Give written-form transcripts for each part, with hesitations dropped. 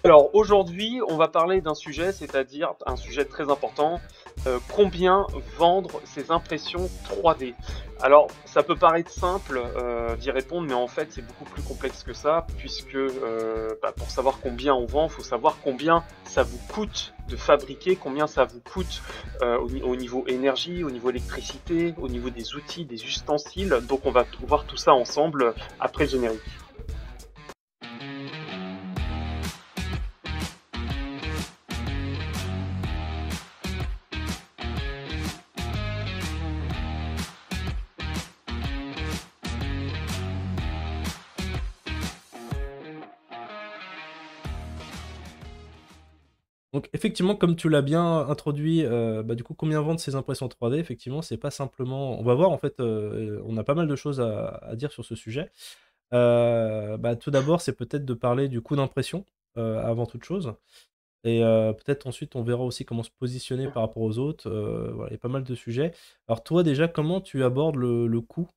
Alors aujourd'hui, on va parler d'un sujet, c'est-à-dire un sujet très important, combien vendre ses impressions 3D? Alors ça peut paraître simple, d'y répondre, mais en fait c'est beaucoup plus complexe que ça puisque, pour savoir combien on vend, il faut savoir combien ça vous coûte de fabriquer, combien ça vous coûte, au niveau énergie, au niveau électricité, au niveau des outils, des ustensiles. Donc on va voir tout ça ensemble, après le générique. Donc effectivement, comme tu l'as bien introduit, du coup, combien vendent ces impressions 3D? Effectivement, c'est pas simplement on va voir en fait, on a pas mal de choses à dire sur ce sujet. Tout d'abord, c'est peut-être de parler du coût d'impression, avant toute chose et peut-être ensuite on verra aussi comment se positionner par rapport aux autres, voilà, il y a pas mal de sujets. Alors toi déjà, comment tu abordes le coût,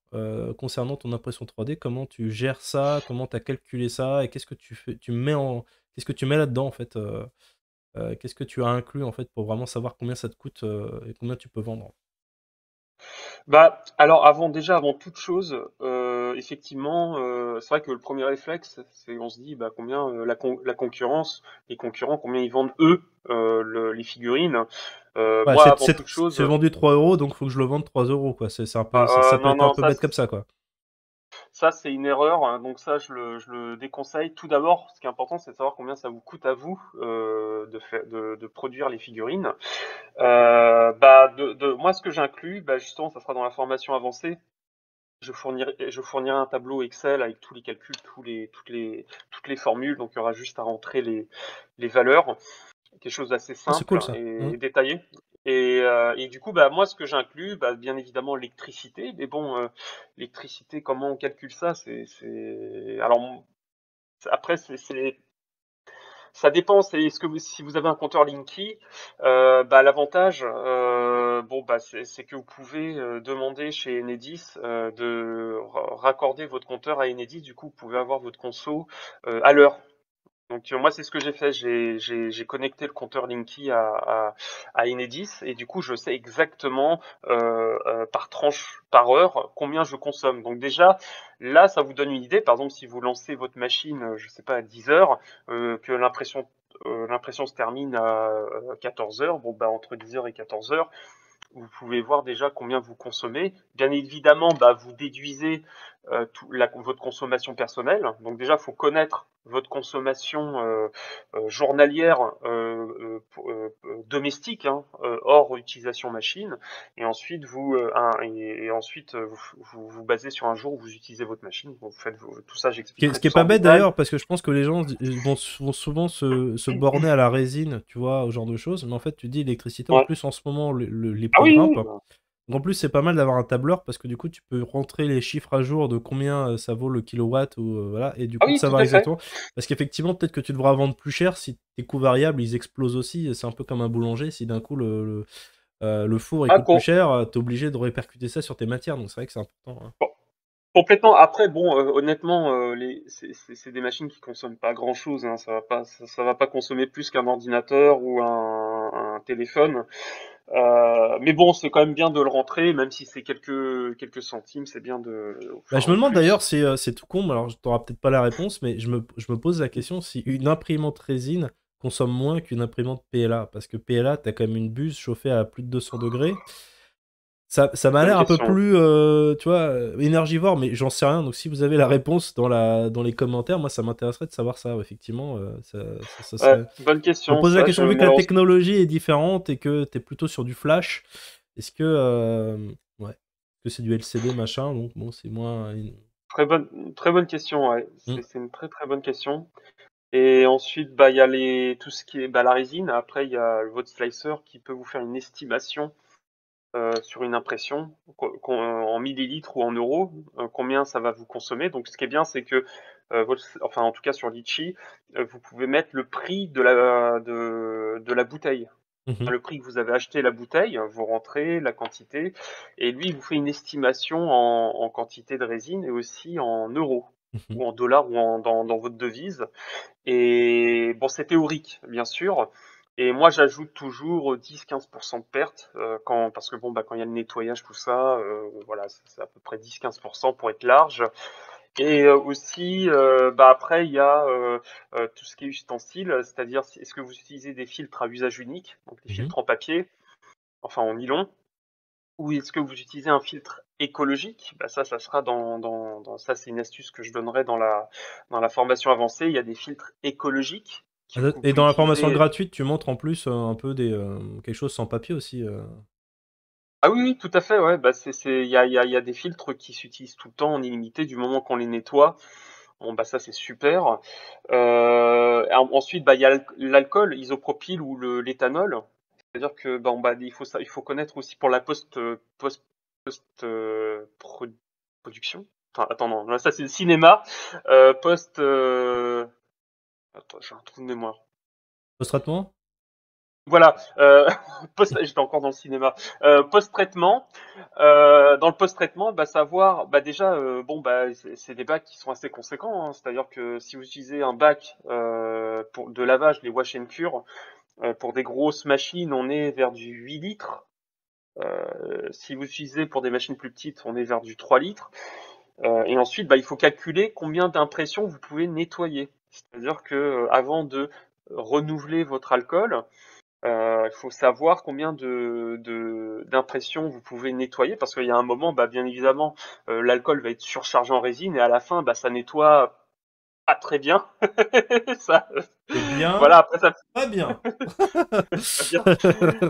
concernant ton impression 3D? Comment tu gères ça? Comment tu as calculé ça? Et qu'est-ce que tu mets là-dedans en fait, qu'est-ce que tu as inclus, en fait, pour vraiment savoir combien ça te coûte, et combien tu peux vendre? Alors avant toute chose, effectivement, c'est vrai que le premier réflexe, c'est on se dit, bah, combien, la concurrence, les concurrents, combien ils vendent eux, les figurines. Ouais, Moi avant toute c'est chose, vendu 3 €, donc faut que je le vende 3 €, quoi. C'est un peu ça peut non, être un non, peu bête comme ça, quoi. ça c'est une erreur, hein, donc ça je le déconseille. Tout d'abord, ce qui est important, c'est de savoir combien ça vous coûte à vous, de produire les figurines. Moi ce que j'inclus, bah, justement, ça sera dans la formation avancée. Je fournirai un tableau Excel avec tous les calculs, toutes les formules, donc il y aura juste à rentrer les valeurs, quelque chose d'assez Ah, c'est simple cool ça. Mmh. et détaillé. Et du coup, bah, moi, ce que j'inclus, bah, bien évidemment, l'électricité. Mais bon, l'électricité, comment on calcule ça? Alors, après, ça dépend. Si vous avez un compteur Linky, l'avantage, c'est que vous pouvez demander chez Enedis de raccorder votre compteur à Enedis. Du coup, vous pouvez avoir votre conso à l'heure. Donc moi c'est ce que j'ai fait, j'ai connecté le compteur Linky à Enedis et du coup je sais exactement par tranche par heure combien je consomme. Donc déjà là ça vous donne une idée. Par exemple si vous lancez votre machine, je sais pas à 10 heures, que l'impression se termine à 14 heures, bon bah entre 10 heures et 14 heures, vous pouvez voir déjà combien vous consommez. Bien évidemment, vous déduisez votre consommation personnelle. Donc déjà, il faut connaître votre consommation journalière domestique, hein, hors utilisation machine. Et ensuite, vous basez sur un jour où vous utilisez votre machine. Vous faites tout ça, Ce j'expliquerai qui tout est ça pas en bête détail. d'ailleurs, parce que je pense que les gens vont souvent se borner à la résine, tu vois, au genre de choses. Mais en fait, tu dis l'électricité, en Ouais. plus en ce moment, les Ah prix oui, oui, grimpent. Donc en plus, c'est pas mal d'avoir un tableur parce que du coup, tu peux rentrer les chiffres à jour de combien ça vaut le kilowatt ou voilà, et du ah coup de oui, tout savoir à fait. exactement. Parce qu'effectivement, peut-être que tu devras vendre plus cher si tes coûts variables ils explosent aussi. C'est un peu comme un boulanger. Si d'un coup le four il Ah, coûte plus cher, t'es obligé de répercuter ça sur tes matières. Donc c'est vrai que c'est important, hein. complètement. Après, bon, honnêtement, c'est des machines qui consomment pas grand-chose, hein. Ça va pas consommer plus qu'un ordinateur ou un téléphone. Mais bon, c'est quand même bien de le rentrer, même si c'est quelques centimes, c'est bien Bah, enfin, je me en demande plus. d'ailleurs, c'est tout con, mais alors tu n'auras peut-être pas la réponse, mais je me pose la question si une imprimante résine consomme moins qu'une imprimante PLA. Parce que PLA, t'as quand même une buse chauffée à plus de 200 degrés. Ça m'a Bonne l'air un peu question. plus, tu vois, énergivore, mais j'en sais rien. Donc si vous avez la réponse dans les commentaires, moi ça m'intéresserait de savoir ça. Effectivement, ça Ouais, serait. bonne Je me question. pose la Ça, question, vu que la malheureusement, technologie est différente et que tu es plutôt sur du flash, est-ce que, ouais, que c'est du LCD machin, donc bon, c'est moins. très bonne question, ouais. Hmm. C'est une très très bonne question. Et ensuite, il y a tout ce qui est la résine. Après, il y a votre slicer qui peut vous faire une estimation sur une impression en millilitres ou en euros, combien ça va vous consommer. Donc ce qui est bien, c'est que, enfin en tout cas sur Litchi, vous pouvez mettre le prix de la bouteille. Mhm. Le prix que vous avez acheté la bouteille, vous rentrez la quantité, et lui il vous fait une estimation en quantité de résine et aussi en euros. Mmh. ou en dollars ou dans votre devise. Et bon, c'est théorique, bien sûr. Et moi, j'ajoute toujours 10-15% de perte parce que bon, bah, quand il y a le nettoyage, tout ça, voilà, c'est à peu près 10-15% pour être large. Et aussi, bah, après, il y a tout ce qui est ustensile, c'est-à-dire est-ce que vous utilisez des filtres à usage unique, donc des Mmh. filtres en papier, enfin en nylon, ou est-ce que vous utilisez un filtre écologique? Bah, ça sera ça, c'est une astuce que je donnerai dans la formation avancée. Il y a des filtres écologiques que vous Et pouvez dans la formation utiliser. gratuite, tu montres en plus, un peu quelque chose sans papier aussi, Ah oui, oui, tout à fait, ouais, bah, il y a des filtres qui s'utilisent tout le temps en illimité du moment qu'on les nettoie. Bon, bah, ça, c'est super. Ensuite, bah, il y a l'alcool isopropyl ou l'éthanol. C'est-à-dire que, bon, bah, il faut connaître aussi pour la production. Attends, non, là, ça, c'est le cinéma. Post, attends, j'ai un trou de mémoire. post-traitement? Voilà, j'étais encore dans le cinéma. Post-traitement, dans le post-traitement, bah, savoir, bah, déjà, bon, bah, c'est des bacs qui sont assez conséquents, hein. C'est-à-dire que si vous utilisez un bac pour de lavage, les wash and cure, pour des grosses machines, on est vers du 8 litres. Si vous utilisez pour des machines plus petites, on est vers du 3 litres. Et ensuite, bah, il faut calculer combien d'impressions vous pouvez nettoyer. C'est-à-dire que avant de renouveler votre alcool, il faut savoir combien d'impressions vous pouvez nettoyer parce qu'il y a un moment, bah, bien évidemment, l'alcool va être surchargé en résine et à la fin, bah, ça nettoie pas très bien. Ça, C'est bien, voilà, après ça pas bien. va bien.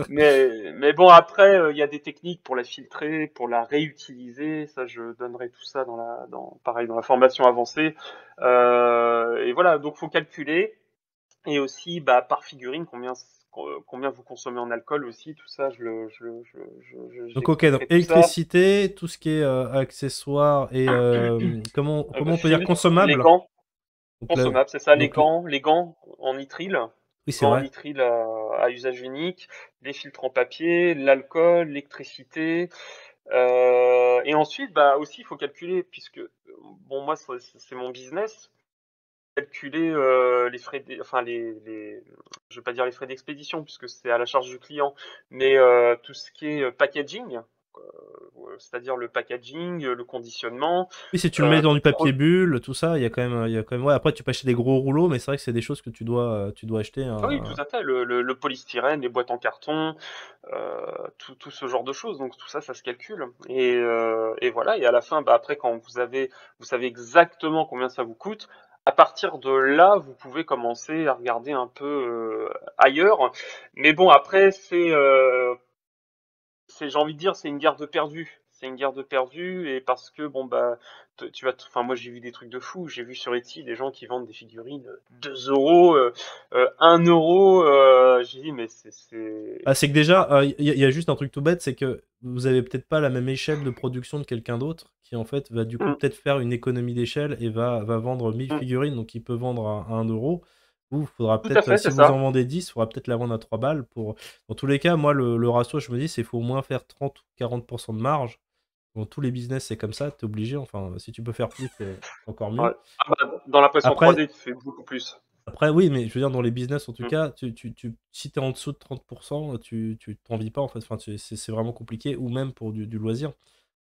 Mais bon, après, il y a des techniques pour la filtrer, pour la réutiliser. Ça, je donnerai tout ça pareil, dans la formation avancée. Et voilà, donc faut calculer. Et aussi, bah, par figurine, combien vous consommez en alcool aussi, tout ça, Donc OK, donc j'expliquerai tout ça. électricité, tout ce qui est, accessoires et comment on peut dire? Fil, les Consommables? gants, Donc là consommables, c'est ça, donc les gants en nitrile, oui, c'est gants en vrai. nitrile à usage unique, les filtres en papier, l'alcool, l'électricité. Et ensuite, bah, aussi, il faut calculer, puisque, bon, moi, c'est mon business, calculer les frais, enfin je vais pas dire les frais d'expédition puisque c'est à la charge du client, mais tout ce qui est packaging, c'est-à-dire le packaging, le conditionnement, Oui, si tu le mets dans du papier pro- bulle, tout ça, il y a quand même ouais, après tu peux acheter des gros rouleaux, mais c'est vrai que c'est des choses que tu dois acheter ah oui, tout à fait, le polystyrène, les boîtes en carton, tout ce genre de choses. Donc tout ça, ça se calcule. Et voilà. Et à la fin, bah, après, quand vous savez exactement combien ça vous coûte. À partir de là, vous pouvez commencer à regarder un peu ailleurs. Mais bon, après, j'ai envie de dire, c'est une guerre de perdu. C'est une guerre de perdu et parce que bon bah, enfin moi j'ai vu des trucs de fou. J'ai vu sur Etsy des gens qui vendent des figurines 2 euros, 1 euro. J'ai dit mais Ah, c'est que déjà, il y a juste un truc tout bête, c'est que vous avez peut-être pas la même échelle de production de quelqu'un d'autre qui, en fait, va du coup Mm, peut-être faire une économie d'échelle et va vendre 1000 mm. figurines, donc il peut vendre à 1 euro. Vous, il faudra Tout à peut-être, fait, si c'est vous en ça. vendez 10, il faudra peut-être la vendre à 3 balles pour dans tous les cas, moi, le ratio, je me dis, c'est qu'il faut au moins faire 30 ou 40% de marge. Dans tous les business, c'est comme ça, tu es obligé, enfin, si tu peux faire plus, c'est encore Ouais. mieux. Ah bah, dans l'impression Après 3D, tu fais beaucoup plus. après oui, mais je veux dire dans les business en tout Mm, cas, si tu es en dessous de 30, tu t'en vis pas en fait, enfin c'est vraiment compliqué ou même pour du loisir.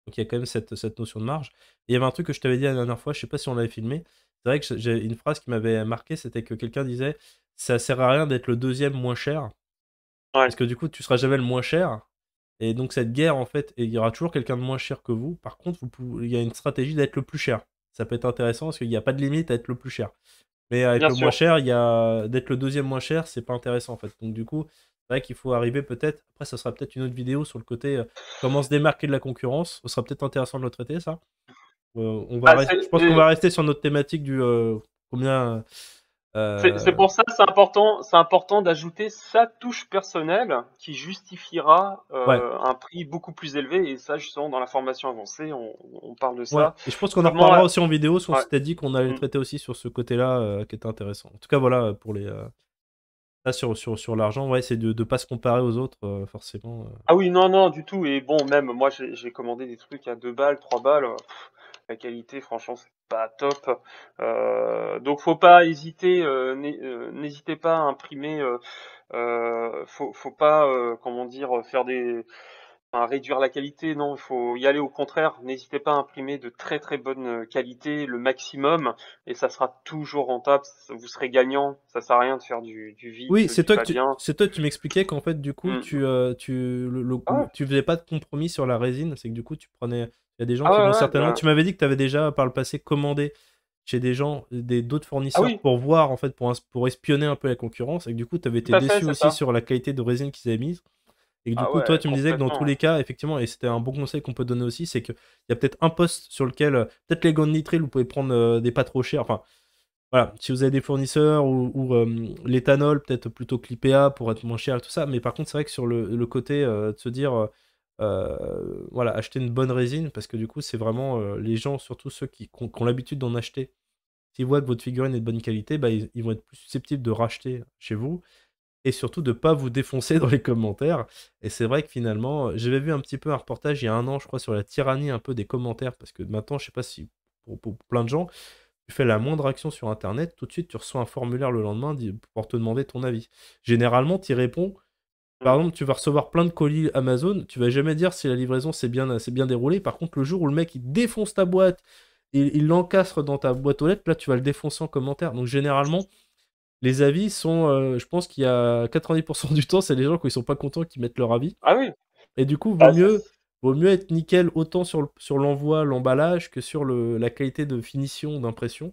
Donc il y a quand même cette notion de marge. Et il y avait un truc que je t'avais dit la dernière fois, je sais pas si on l'avait filmé. C'est vrai que j'ai une phrase qui m'avait marqué, c'était que quelqu'un disait: «Ça sert à rien d'être le deuxième moins cher, ouais. parce que du coup tu seras jamais le moins cher». Et donc cette guerre en fait, et il y aura toujours quelqu'un de moins cher que vous. Par contre, il y a une stratégie d'être le plus cher. Ça peut être intéressant parce qu'il n'y a pas de limite à être le plus cher. Mais avec Bien le moins sûr. cher, il y a d'être le deuxième moins cher, c'est pas intéressant en fait. Donc du coup, c'est vrai qu'il faut arriver peut-être. Après, ça sera peut-être une autre vidéo sur le côté comment se démarquer de la concurrence. Ce sera peut-être intéressant de le traiter, ça. Bah, Je pense qu'on va rester sur notre thématique du combien. c'est euh, pour ça que c'est important d'ajouter sa touche personnelle qui justifiera Ouais, un prix beaucoup plus élevé. Et ça, justement, dans la formation avancée, on parle de ouais. ça. Et je pense qu'on en Comment, reparlera aussi en vidéo, si on ouais. s'était dit qu'on allait Mm. traiter aussi sur ce côté-là qui était intéressant. En tout cas, voilà pour les. Là, sur l'argent, ouais, c'est de ne pas se comparer aux autres, forcément. Ah oui, non, non, du tout. Et bon, même moi, j'ai commandé des trucs à 2 balles, 3 balles. La qualité, franchement, c'est pas top. Donc faut pas hésiter, n'hésitez pas à imprimer, faut pas, comment dire, faire des enfin réduire la qualité, non, il faut y aller au contraire. N'hésitez pas à imprimer de très, très bonne, qualité, le maximum et ça sera toujours rentable, vous serez gagnant. Ça sert à rien de faire du Oui, vide, du pas bien. c'est toi que tu m'expliquais qu'en fait, du coup, Mmh. Ah ouais. tu faisais pas de compromis sur la résine. C'est que du coup, tu prenais. Il y a des gens Ah qui vont ouais, ouais, certainement. bah Tu m'avais dit que tu avais déjà par le passé commandé chez des gens, d'autres ah fournisseurs oui, pour voir, en fait, pour espionner un peu la concurrence. Et que du coup, tu avais été tout à fait, déçu c'est aussi ça. sur la qualité de résine qu'ils avaient mise. Et que du Ah coup, toi, ouais, tu me disais que dans tous complètement. les cas, effectivement, et c'était un bon conseil qu'on peut donner aussi, c'est qu'il y a peut-être un poste sur lequel, peut-être les gants de nitrile, vous pouvez prendre des pas trop chers. Enfin, voilà, si vous avez des fournisseurs ou l'éthanol, peut-être plutôt que l'IPA pour être moins cher et tout ça. Mais par contre, c'est vrai que sur le côté de se dire, voilà, acheter une bonne résine, parce que du coup, c'est vraiment les gens, surtout ceux qui ont l'habitude d'en acheter, s'ils voient que votre figurine est de bonne qualité, bah, ils vont être plus susceptibles de racheter chez vous et surtout de pas vous défoncer dans les commentaires. Et c'est vrai que finalement, j'avais vu un petit peu un reportage il y a un an, je crois, sur la tyrannie un peu des commentaires, parce que maintenant, je sais pas si pour plein de gens, tu fais la moindre action sur Internet, tout de suite, tu reçois un formulaire le lendemain pour te demander ton avis. Généralement, tu y réponds. Par Mmh. exemple, tu vas recevoir plein de colis Amazon, tu vas jamais dire si la livraison s'est bien déroulée. Par contre, le jour où le mec il défonce ta boîte, il l'encastre dans ta boîte aux lettres, là, tu vas le défoncer en commentaire. Donc, généralement, les avis sont, je pense qu'il y a 90% du temps, c'est les gens qui sont pas contents qui mettent leur avis. Ah oui, Et du coup, bah ça vaut mieux être nickel autant sur l'envoi, l'emballage, que sur la qualité de finition, d'impression.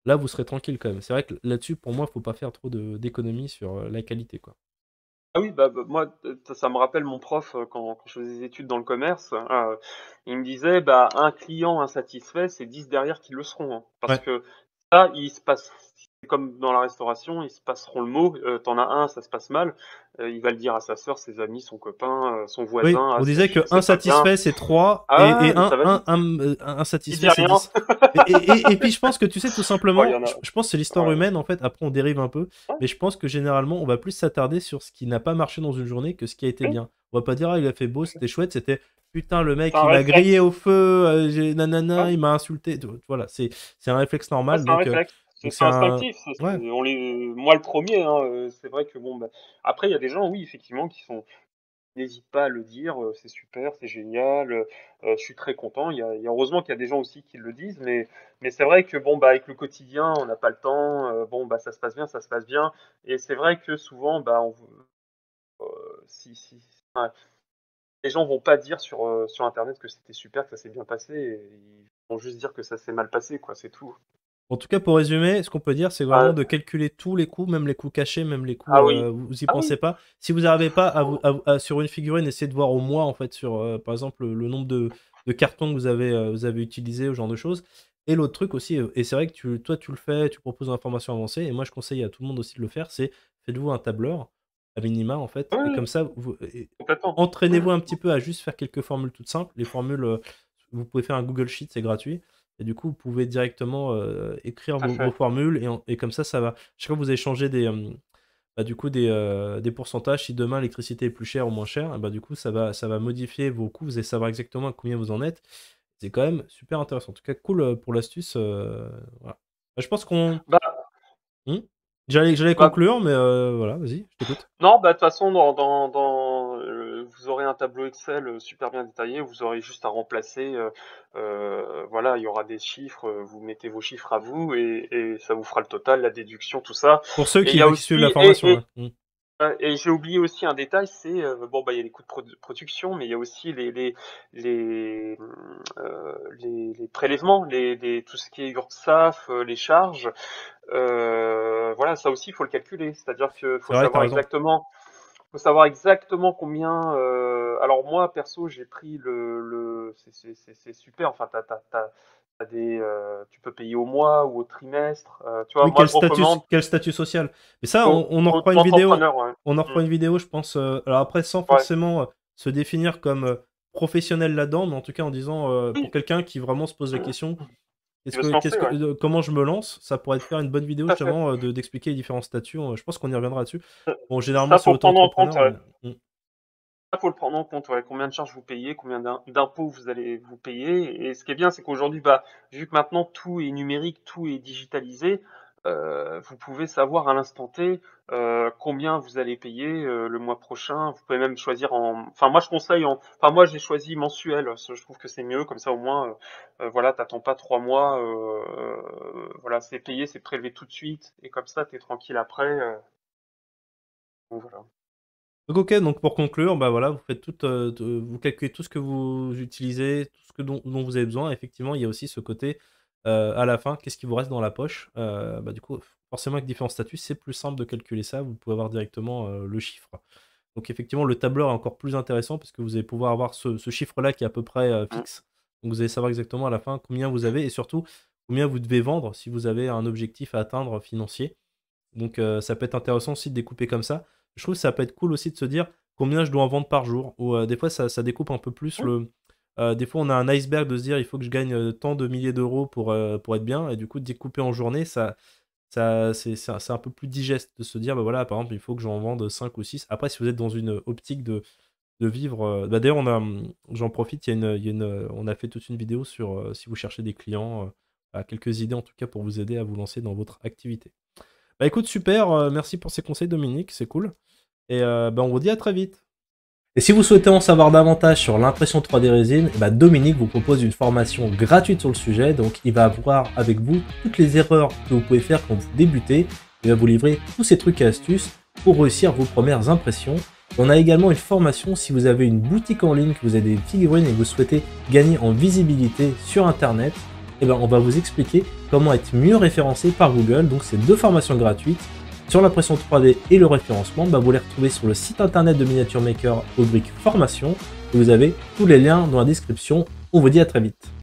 Là, vous serez tranquille quand même. C'est vrai que là-dessus, pour moi, faut pas faire trop d'économies sur la qualité, quoi. ah oui, bah, moi, ça me rappelle mon prof, quand je faisais des études dans le commerce, il me disait: «Bah, un client insatisfait, c'est 10 derrière qui le seront, hein». Parce Ouais. que là, il se passe c'est comme dans la restauration, ils se passeront le mot, tu as un, ça se passe mal, il va le dire à sa sœur, ses amis, son copain, son Oui, voisin: «Ah on ça disait que c'est pas bien». insatisfait, c'est 3 Ah et ouais, mais ça va vite. Il dit insatisfait, c'est rien. 10. Et puis, je pense que, tu sais, tout Oh, il y simplement, en a je pense que c'est l'histoire ouais, humaine, en fait. Après, on dérive un peu. ouais, Mais je pense que généralement, on va plus s'attarder sur ce qui n'a pas marché dans une journée que ce qui a été oui, bien. On va pas dire, ah, il a fait beau, c'était chouette, c'était putain, le c'est mec, un il m'a grillé réflexe. au feu, nanana, Ouais. il m'a insulté. Voilà, c'est un réflexe Ouais, normal. c'est un Donc, réflexe, donc c'est c'est un. instinctif, Ouais. on les moi le premier, hein, c'est vrai que bon, bah, après il y a des gens, oui, effectivement, qui n'hésitent pas à le dire, «C'est super, c'est génial, je suis très content». Il y a heureusement qu'il y a des gens aussi qui le disent, mais c'est vrai que bon, bah, avec le quotidien, on n'a pas le temps, bon, bah, ça se passe bien et c'est vrai que souvent, bah, on veut, si enfin, les gens vont pas dire sur internet que c'était super, que ça s'est bien passé et ils vont juste dire que ça s'est mal passé, quoi, c'est tout. En tout cas, pour résumer, ce qu'on peut dire, c'est vraiment Ah de calculer tous les coûts, même les coûts cachés, même les coûts, ah oui, vous y ah oui, pensez pas. Si vous n'arrivez pas sur une figurine, essayez de voir au mois, en fait, sur, par exemple, le nombre de cartons que vous avez utilisé, ce genre de choses. Et l'autre truc aussi, et c'est vrai que toi, tu le fais, tu proposes l'information avancée, et moi, je conseille à tout le monde aussi de le faire, c'est faites-vous un tableur, à minima, en fait, oui, et oui, comme ça, complètement. entraînez-vous Mmh. un petit peu à juste faire quelques formules toutes simples. Les formules, vous pouvez faire un Google Sheet, c'est gratuit. Et du coup, vous pouvez directement écrire Tout à vos fait. formules et comme ça va. Chaque fois que vous échangez bah, du coup, des pourcentages, si demain l'électricité est plus chère ou moins chère, et bah, du coup, ça va modifier vos coûts. Vous allez savoir exactement à combien vous en êtes. C'est quand même super intéressant. En tout cas, cool pour l'astuce. Voilà. Bah, je pense qu'on. Bah Hmm. J'allais bah, conclure, mais voilà, vas-y, je t'écoute. non, bah, de toute façon, vous aurez un tableau Excel, super bien détaillé, vous aurez juste à remplacer, voilà, il y aura des chiffres, vous mettez vos chiffres à vous et ça vous fera le total, la déduction, tout ça Pour ceux et il y a qui suivent la aussi formation. Ouais. Hmm. et j'ai oublié aussi un détail, c'est, bon, bah, il y a les coûts de production, mais il y a aussi les, les prélèvements, tout ce qui est URSSAF, les charges. Voilà, ça aussi, il faut le calculer. C'est-à-dire qu'il C'est vrai, t'as raison. faut savoir exactement combien. Alors moi, perso, j'ai pris c'est super. Enfin, t'as tu peux payer au mois ou au trimestre. Tu vois, Oui, moi, je recommande quel statut social? Mais ça, au, on en au refera une vidéo. entrepreneur. Ouais. On en Mm. refera une vidéo, je pense. Alors après, sans Ouais. forcément se définir comme professionnel là-dedans, mais en tout cas en disant pour Oui. quelqu'un qui vraiment se pose la Mm. question, Il veut se lancer, ouais. comment je me lance? Ça pourrait être faire une bonne vidéo Tout à fait. justement d'expliquer les différents statuts. Je pense qu'on y reviendra là-dessus. Bon, généralement Ça, c'est faut prendre en compte. auto-entrepreneur, mais. Il faut le prendre en compte, ouais, combien de charges vous payez, combien d'impôts vous allez vous payer. Et ce qui est bien, c'est qu'aujourd'hui, bah, vu que maintenant tout est numérique, tout est digitalisé, vous pouvez savoir à l'instant T combien vous allez payer le mois prochain. Vous pouvez même choisir enfin moi je conseille enfin moi j'ai choisi mensuel. Je trouve que c'est mieux, comme ça au moins, voilà, t'attends pas 3 mois. Voilà, c'est payé, c'est prélevé tout de suite, et comme ça t'es tranquille après. Donc voilà. Donc ok, donc pour conclure, bah voilà, vous faites tout, vous calculez tout ce que vous utilisez, tout ce dont vous avez besoin. Effectivement, il y a aussi ce côté à la fin, qu'est-ce qui vous reste dans la poche? Bah du coup, forcément avec différents statuts, c'est plus simple de calculer ça. Vous pouvez avoir directement le chiffre. Donc effectivement, le tableur est encore plus intéressant parce que vous allez pouvoir avoir ce chiffre-là qui est à peu près Mm. fixe. Donc vous allez savoir exactement à la fin combien vous avez et surtout combien vous devez vendre si vous avez un objectif à atteindre financier. Donc ça peut être intéressant aussi de découper comme ça. Je trouve que ça peut être cool aussi de se dire combien je dois en vendre par jour. Ou des fois, ça découpe un peu plus Mm. le. Des fois, on a un iceberg de se dire il faut que je gagne tant de milliers d'euros pour être bien. Et du coup, découper en journée, c'est un peu plus digeste de se dire bah voilà, par exemple, il faut que j'en vende 5 ou 6. Après, si vous êtes dans une optique de vivre. Bah, d'ailleurs, j'en profite, on a fait toute une vidéo sur si vous cherchez des clients, quelques idées en tout cas pour vous aider à vous lancer dans votre activité. Bah écoute, super, merci pour ces conseils Dominique, c'est cool. Et bah, on vous dit à très vite. Et si vous souhaitez en savoir davantage sur l'impression 3D résine, bah Dominique vous propose une formation gratuite sur le sujet, donc il va voir avec vous toutes les erreurs que vous pouvez faire quand vous débutez, il va vous livrer tous ces trucs et astuces pour réussir vos premières impressions. On a également une formation si vous avez une boutique en ligne, que vous avez des figurines et que vous souhaitez gagner en visibilité sur internet, et ben on va vous expliquer comment être mieux référencé par Google. Donc c'est 2 formations gratuites sur l'impression 3D et le référencement. Bah, vous les retrouvez sur le site internet de Miniature Maker, rubrique formation. Et vous avez tous les liens dans la description. On vous dit à très vite.